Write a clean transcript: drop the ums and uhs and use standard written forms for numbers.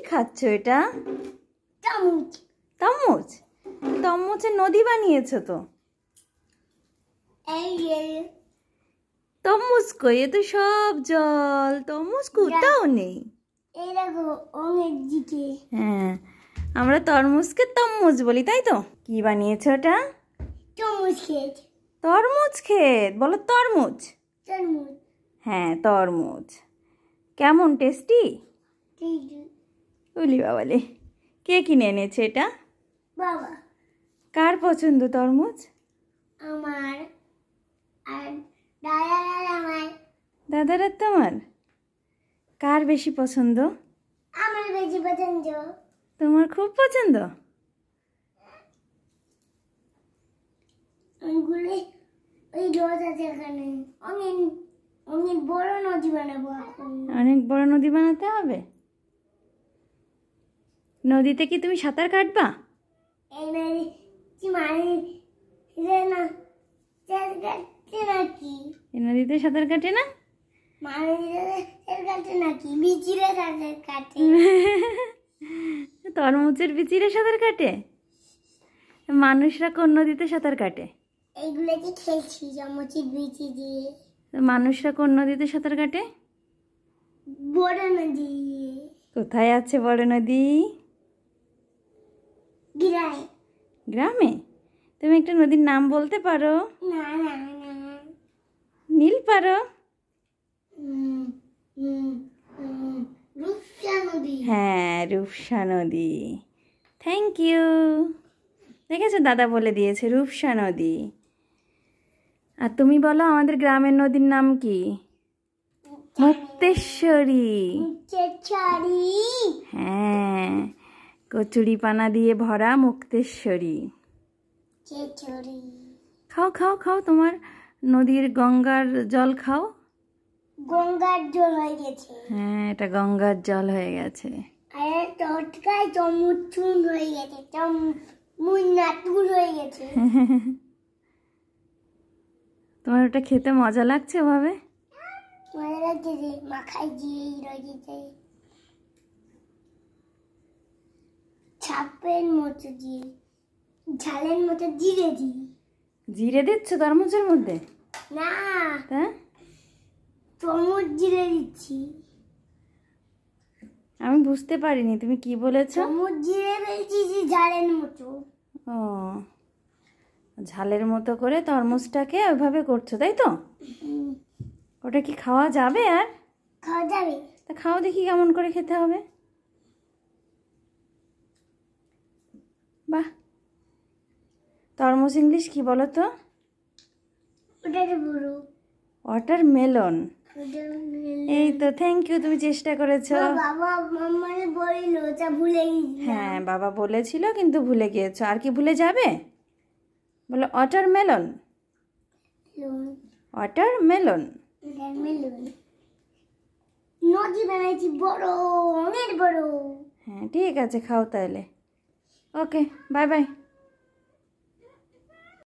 খাচ্ছ এটা? তরমুজ। তরমুজ? তরমুজের নদী বানিয়েছো তো। তরমুজ কই? এ তো সব জল, তরমুজ কোথাও নেই। এই দেখো অনেক দিকে। হ্যাঁ, আমরা তরমুজকে তরমুজ বলি, তাই তো? কি বানিয়েছো এটা? তরমুজ ক্ষেত। তরমুজ ক্ষেত বলো? তরমুজ। তরমুজ। হ্যাঁ, তরমুজ। কেমন টেস্টি? বলি বাবালে, কে কিনে এনেছে এটা? বাবা। কার পছন্দ তরমুজ? আমার। আর দাদার আমার। দাদার আর তোমার? কার বেশি পছন্দ? আমার বেশি পছন্দ। তোমার খুব পছন্দ? ওইগুলো ওই রোদ আছে এখানে, অনেক অনেক বড় নদী বানাবো এখন। অনেক বড় নদী বানাতে হবে। নদীতে কি তুমি সাঁতার কাটবা? এই নদী কি মানে না কাটতে নাকি? এই নদীতে সাঁতার কাটে না? কাটে নাকি? বিচিরে সাঁতার কাটে। তরমুজের বিচিরে সাঁতার কাটে? মানুষরা কোন নদীতে সাঁতার কাটে? এইগুলো কি খেলছি চামচের বিচি দিয়ে। মানুষরা কোন নদীতে সাঁতার কাটে? বড় নদী। কোথায় আছে বড় নদী? গ্রামে। গ্রামে? তুমি একটা নদীর নাম বলতে পারো? না না না। নীল পারো? রূপসা নদী। হ্যাঁ, রূপসা নদী। Thank you. দেখেছো, দাদা বলে দিয়েছে রূপসা নদী। আর তুমি বলো আমাদের গ্রামের নদীর নাম কি? মুক্তেশ্বরী। হ্যাঁ, কচুরি পানা দিয়ে ভরা মুক্তেশ্বরী। খাও খাও খাও, তোমার নদীর গঙ্গার জল খাও। গঙ্গার জল হয়ে গেছে। হ্যাঁ, এটা গঙ্গার জল হয়ে গেছে। আর টটকায় চমুচ চুন হয়ে গেছে, চমুচ নাতুর হয়ে গেছে। তোমার ওটা খেতে মজা লাগছে ওভাবে? মজা লাগছে যে মাখাই দিয়ে রয়েছে ছাপের মতো দিয়ে, ঝালের মতো জিরে দিই। জিরে দিচ্ছ তরমুজের মধ্যে? না, তা চমচ জিরে দিচ্ছি। আমি বুঝতে পারিনি তুমি কি বলেছো। চমচ জিরে দিয়েছি ঝালের মতো। ও, ঝালের মতো করে তরমুজটাকে ওইভাবে করছো, তাই তো? ওটা কি খাওয়া যাবে? আর খাওয়া যাবে? তা খাও দেখি কেমন করে খেতে হবে। বাহ, তরমুজ ইংলিশ কি বলো তো? ওটাকে বলো ওয়াটারমেলন। এই তো, থ্যাংক ইউ, তুমি চেষ্টা করেছো। বাবা মাম্মারে বললো, তা ভুলে গেছি। হ্যাঁ, বাবা বলেছিল কিন্তু ভুলে গিয়েছো। আর কি ভুলে যাবে? বলো ওয়াটারমেলন। ওয়াটারমেলন। নদী বানাইছি বড়, অনেক বড়। হ্যাঁ, ঠিক আছে, খাও তাহলে। ওকে, বাই বাই।